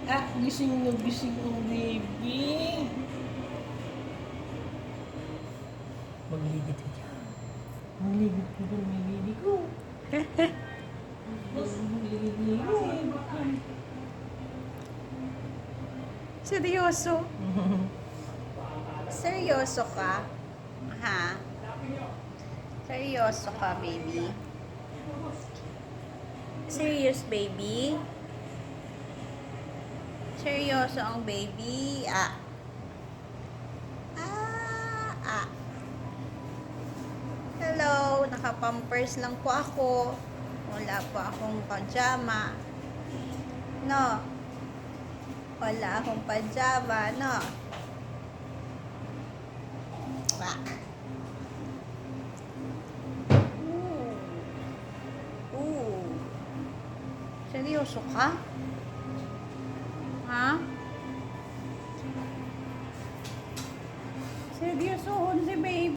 Gising ang baby. Magligid ka dyan. Magligid ka dyan, may baby ko. Magligid. Seryoso? Seryoso ka? Ha? Seryoso ka, baby? Serious, baby? Seryoso ang baby? Hello, nakapampers lang po ako. Wala po akong pajama. No? Wala akong pajama, no? Seryoso ka? Ha? Seryoso si baby.